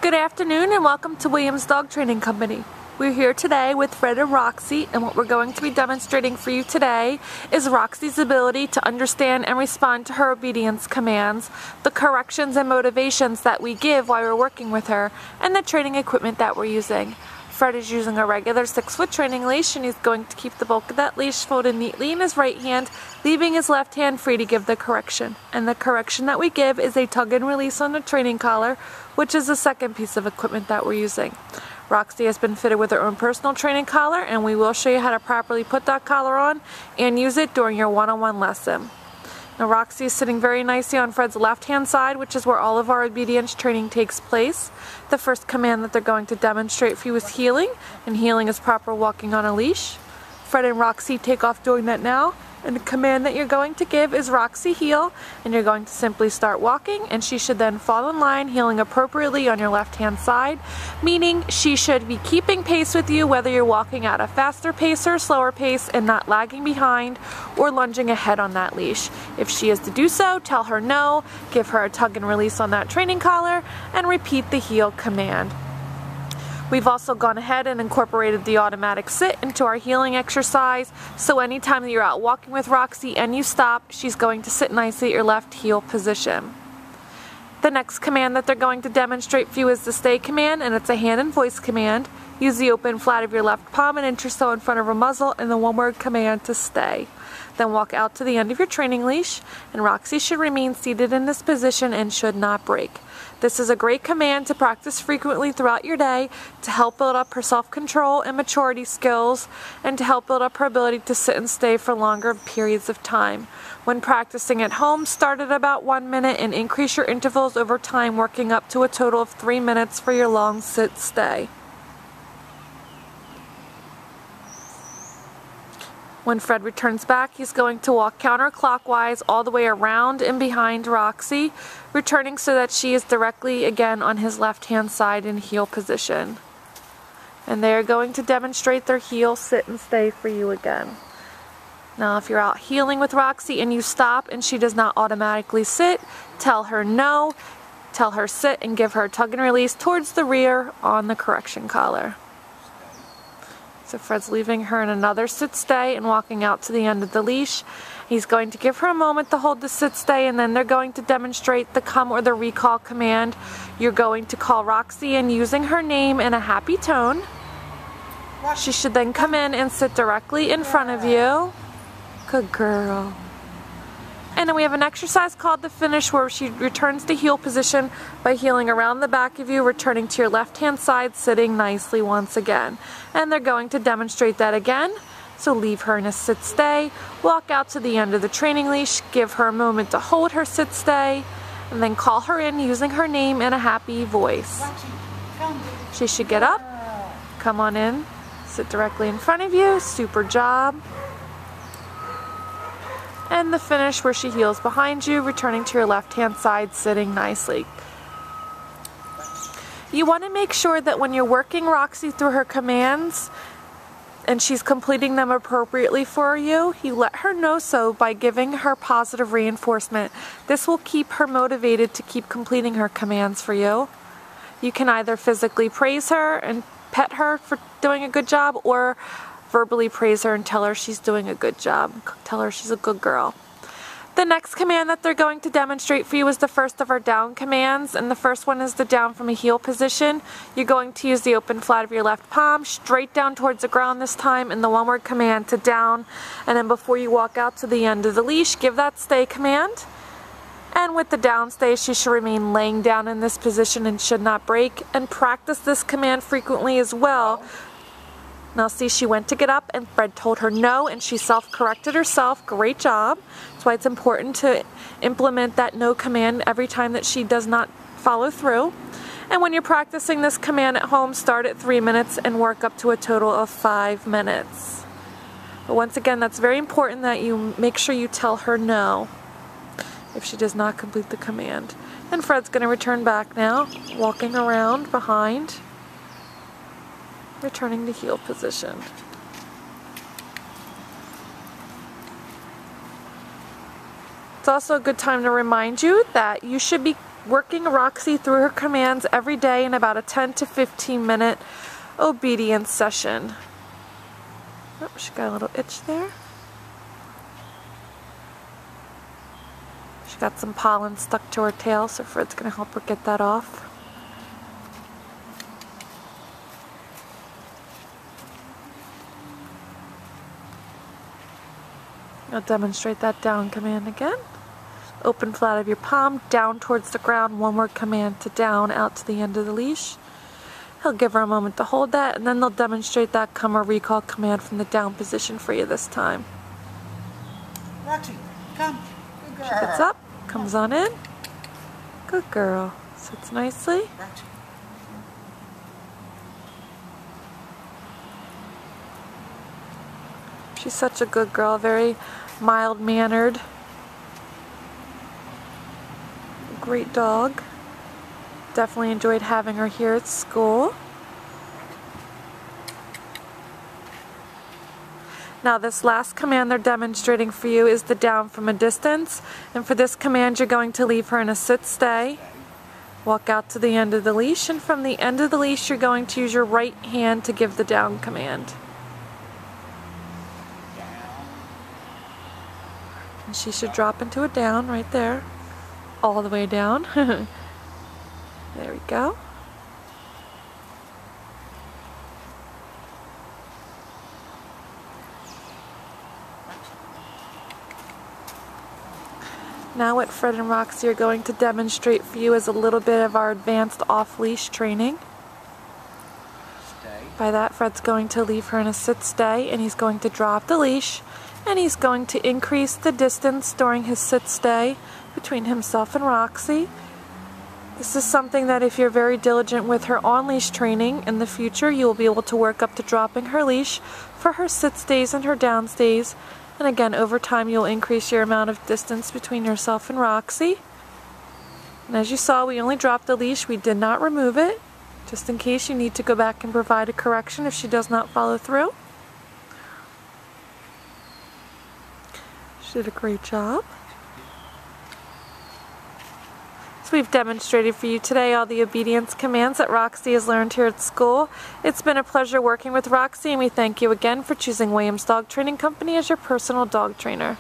Good afternoon and welcome to Williams Dog Training Company. We're here today with Fred and Roxie, and what we're going to be demonstrating for you today is Roxie's ability to understand and respond to her obedience commands, the corrections and motivations that we give while we're working with her, and the training equipment that we're using. Fred is using a regular 6-foot training leash, and he's going to keep the bulk of that leash folded neatly in his right hand, leaving his left hand free to give the correction. And the correction that we give is a tug and release on the training collar, which is the second piece of equipment that we're using. Roxie has been fitted with her own personal training collar, and we will show you how to properly put that collar on and use it during your one-on-one lesson. Now Roxie is sitting very nicely on Fred's left-hand side, which is where all of our obedience training takes place. The first command that they're going to demonstrate for you is heeling, and heeling is proper walking on a leash. Fred and Roxie take off doing that now, and the command that you're going to give is Roxie heel, and you're going to simply start walking, and she should then fall in line, heeling appropriately on your left-hand side, meaning she should be keeping pace with you whether you're walking at a faster pace or a slower pace and not lagging behind or lunging ahead on that leash. If she is to do so, tell her no, give her a tug and release on that training collar, and repeat the heel command. We've also gone ahead and incorporated the automatic sit into our heeling exercise, so anytime that you're out walking with Roxie and you stop, she's going to sit nicely at your left heel position. The next command that they're going to demonstrate for you is the stay command, and it's a hand and voice command. Use the open flat of your left palm and inch or so in front of her muzzle, and the one-word command to stay. Then walk out to the end of your training leash, and Roxie should remain seated in this position and should not break. This is a great command to practice frequently throughout your day to help build up her self-control and maturity skills, and to help build up her ability to sit and stay for longer periods of time. When practicing at home, start at about 1 minute and increase your intervals over time, working up to a total of 3 minutes for your long sit-stay. When Fred returns back, he's going to walk counterclockwise all the way around and behind Roxie, returning so that she is directly again on his left-hand side in heel position. And they are going to demonstrate their heel sit and stay for you again. Now if you're out heeling with Roxie and you stop and she does not automatically sit, tell her no, tell her sit, and give her a tug and release towards the rear on the correction collar. So Fred's leaving her in another sit-stay and walking out to the end of the leash. He's going to give her a moment to hold the sit-stay, and then they're going to demonstrate the come or the recall command. You're going to call Roxie in using her name in a happy tone. She should then come in and sit directly in front of you. Good girl. And then we have an exercise called the finish, where she returns to heel position by heeling around the back of you, returning to your left-hand side, sitting nicely once again. And they're going to demonstrate that again. So leave her in a sit-stay, walk out to the end of the training leash, give her a moment to hold her sit-stay, and then call her in using her name in a happy voice. She should get up, come on in, sit directly in front of you, super job. And the finish, where she heels behind you, returning to your left-hand side, sitting nicely. You want to make sure that when you're working Roxie through her commands and she's completing them appropriately for you, you let her know so by giving her positive reinforcement. This will keep her motivated to keep completing her commands for you. You can either physically praise her and pet her for doing a good job, or verbally praise her and tell her she's doing a good job. Tell her she's a good girl. The next command that they're going to demonstrate for you is the first of our down commands, and the first one is the down from a heel position. You're going to use the open flat of your left palm, straight down towards the ground this time, and the one-word command to down. And then before you walk out to the end of the leash, give that stay command. And with the down stay, she should remain laying down in this position and should not break. And practice this command frequently as well. Now see, she went to get up and Fred told her no, and she self-corrected herself. Great job. That's why it's important to implement that no command every time that she does not follow through. And when you're practicing this command at home, start at 3 minutes and work up to a total of 5 minutes. But once again, that's very important that you make sure you tell her no if she does not complete the command. And Fred's going to return back now, walking around behind, returning to heel position. It's also a good time to remind you that you should be working Roxie through her commands every day in about a 10 to 15 minute obedience session. Oh, she got a little itch there. She got some pollen stuck to her tail, so Fred's going to help her get that off. I'll demonstrate that down command again. Open flat of your palm, down towards the ground, one more command to down, out to the end of the leash. He'll give her a moment to hold that, and then they'll demonstrate that come or recall command from the down position for you this time. Roxie, come. Good girl. She gets up, comes on in. Good girl. Sits nicely. Roxie. She's such a good girl, very mild-mannered. Great dog. Definitely enjoyed having her here at school. Now this last command they're demonstrating for you is the down from a distance. And for this command you're going to leave her in a sit-stay. Walk out to the end of the leash, and from the end of the leash you're going to use your right hand to give the down command. And she should drop into a down right there. All the way down. There we go. Now what Fred and Roxie are going to demonstrate for you is a little bit of our advanced off-leash training. Stay. By that, Fred's going to leave her in a sit-stay, and he's going to drop the leash, and he's going to increase the distance during his sit-stay between himself and Roxie. This is something that if you're very diligent with her on-leash training in the future, you will be able to work up to dropping her leash for her sit-stays and her down-stays. And again, over time you'll increase your amount of distance between yourself and Roxie. And as you saw, we only dropped the leash, we did not remove it, just in case you need to go back and provide a correction if she does not follow through. She did a great job. So we've demonstrated for you today all the obedience commands that Roxie has learned here at school. It's been a pleasure working with Roxie, and we thank you again for choosing Williams Dog Training Company as your personal dog trainer.